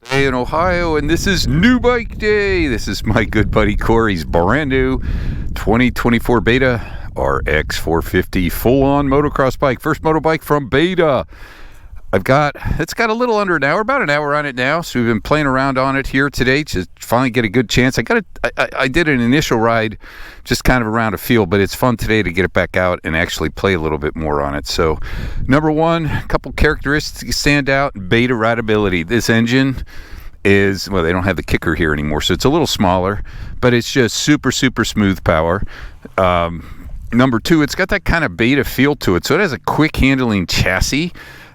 Hey in Ohio, and this is New Bike Day. This is my good buddy Cory's brand new 2024 Beta RX 450 full-on motocross bike. First motorbike from Beta. It's got a little under an hour, about an hour on it now. So we've been playing around on it here today to finally get a good chance. I did an initial ride just kind of around a field, but it's fun today to get it back out and actually play a little bit more on it. So number one, a couple characteristics stand out. Beta rideability. This engine is, well, they don't have the kicker here anymore, so it's a little smaller, but it's just super smooth power. Number two, it's got that kind of Beta feel to it, so it has a quick handling chassis.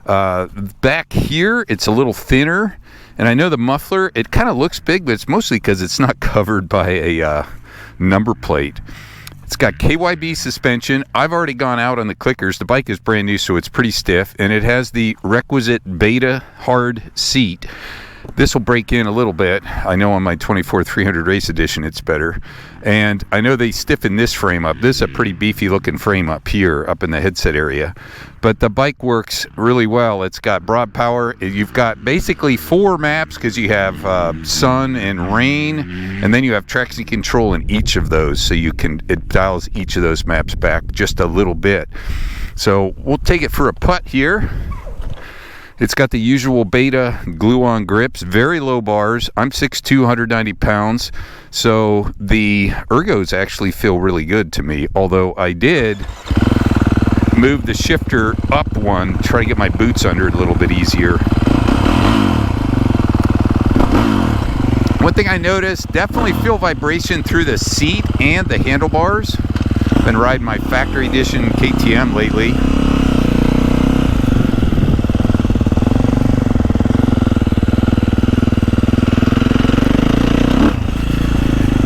Back here it's a little thinner, and I know the muffler, it kind of looks big, but it's mostly because it's not covered by a number plate. It's got KYB suspension. I've already gone out on the clickers. The bike is brand new, so it's pretty stiff, and it has the requisite Beta hard seat. This will break in a little bit. I know on my 24 300 race edition it's better, and I know they stiffen this frame up. This is a pretty beefy looking frame up here, up in the headset area, but the bike works really well. It's got broad power. You've got basically 4 maps because you have sun and rain, and then you have traction control in each of those, so it dials each of those maps back just a little bit. So we'll take it for a putt here. It's got the usual Beta glue-on grips, very low bars. I'm 6'2", 190 pounds, so the Ergos actually feel really good to me, although I did move the shifter up one, try to get my boots under it a little bit easier. One thing I noticed, definitely feel vibration through the seat and the handlebars. Been riding my factory edition KTM lately.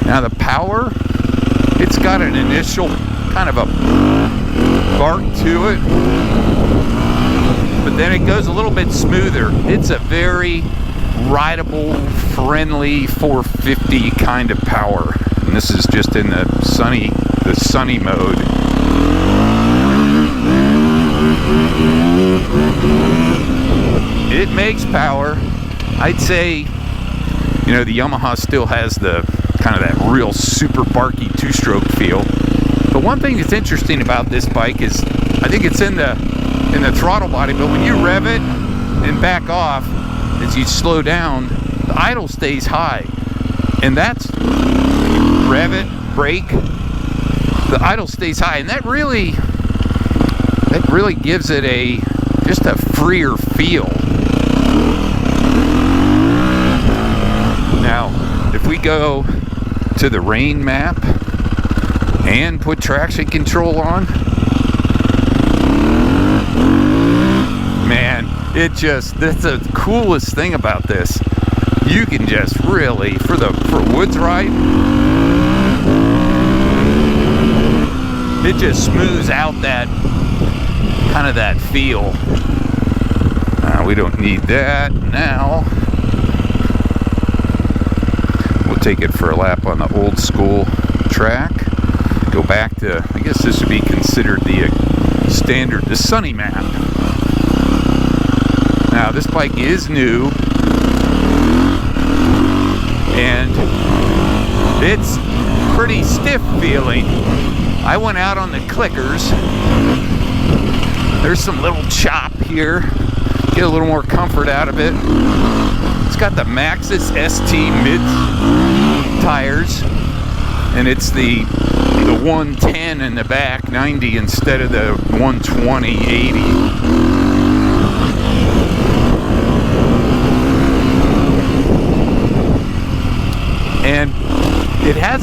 Now the power, it's got an initial kind of a bark to it, but then it goes a little bit smoother. It's a very rideable, friendly 450 kind of power. And this is just in the sunny mode. It makes power. I'd say, you know, the Yamaha still has the kind of that real super barky 2-stroke feel. But one thing that's interesting about this bike is, I think it's in the throttle body, but when you rev it and back off, as you slow down, the idle stays high. And that's, rev it, brake, the idle stays high. And that really gives it just a freer feel. Now, if we go to the rain map and put traction control on, man, that's the coolest thing about this. You can just really, for a woods ride, it just smooths out that kind of that feel. We don't need that now. Take it for a lap on the old school track. Go back to, I guess this would be considered the standard, the sunny map. Now this bike is new, and it's pretty stiff feeling. I went out on the clickers. There's some little chop here. Get a little more comfort out of it. It's got the Maxxis ST mid tires, and it's the 110 in the back, 90 instead of the 120, 80. And it has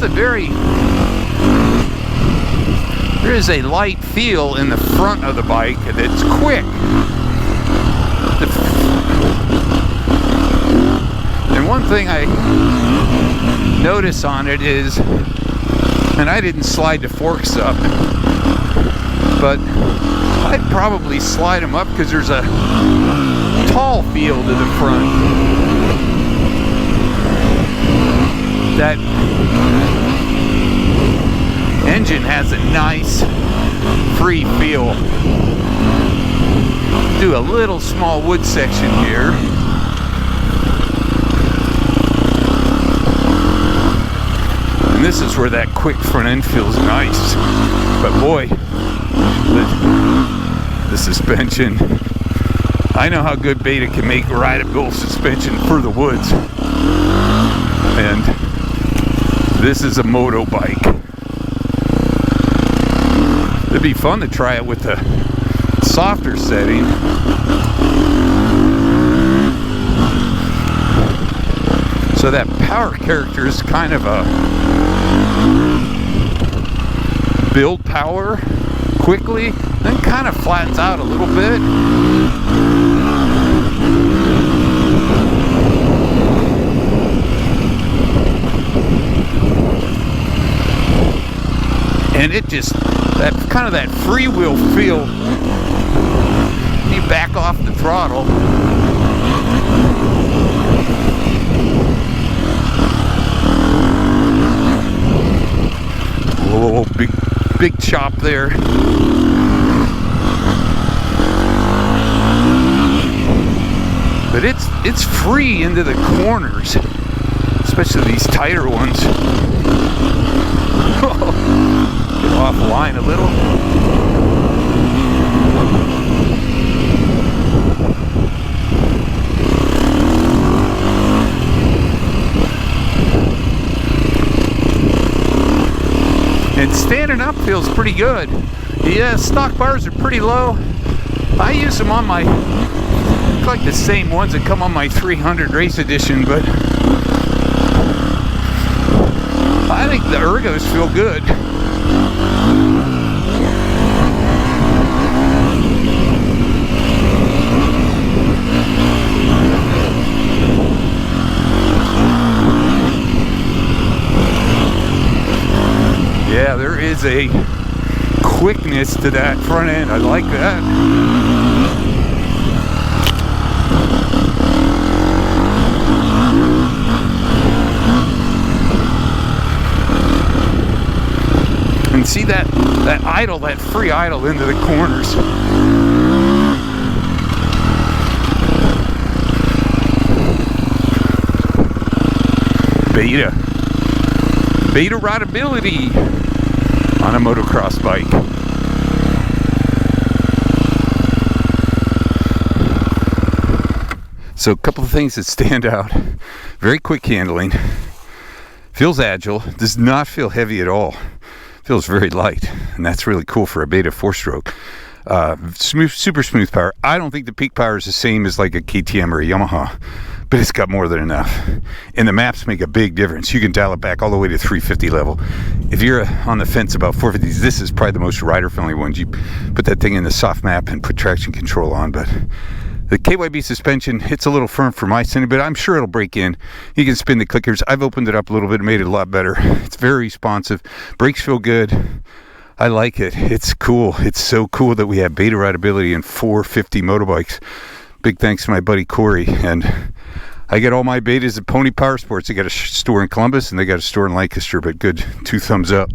there is a light feel in the front of the bike that's quick. And one thing I notice on it is, and I didn't slide the forks up, but I'd probably slide them up because there's a tall feel to the front. That engine has a nice free feel. Do a little small wood section here. where that quick front end feels nice. But boy, the suspension, I know how good Beta can make rideable suspension for the woods. And this is a moto bike. It'd be fun to try it with a softer setting. So that power character is kind of a build power quickly, then kind of flattens out a little bit. And it just, that kind of that freewheel feel, you back off the throttle. Whoa, big chop there. But it's free into the corners, especially these tighter ones. Get off the line a little. And standing up feels pretty good. Yeah, stock bars are pretty low. I use them on my, like the same ones that come on my 300 race edition, but I think the Ergos feel good. Yeah, there is a quickness to that front end. I like that. And see that idle, that free idle into the corners. Beta Rideability on a motocross bike. So a couple of things that stand out. Very quick handling. Feels agile. Does not feel heavy at all. Feels very light. And that's really cool for a Beta 4-stroke. Smooth, super smooth power. I don't think the peak power is the same as like a KTM or a Yamaha, but it's got more than enough. And the maps make a big difference. You can dial it back all the way to 350 level. If you're on the fence about 450s, this is probably the most rider-friendly one. You put that thing in the soft map and put traction control on, but the KYB suspension, it's a little firm for my standing, but I'm sure it'll break in. You can spin the clickers. I've opened it up a little bit and made it a lot better. It's very responsive. Brakes feel good. I like it. It's cool. It's so cool that we have Beta Rideability in 450 motorbikes. Big thanks to my buddy Cory. And I get all my Betas at Pony Power Sports. They got a store in Columbus and they got a store in Lancaster, but good. 2 thumbs up.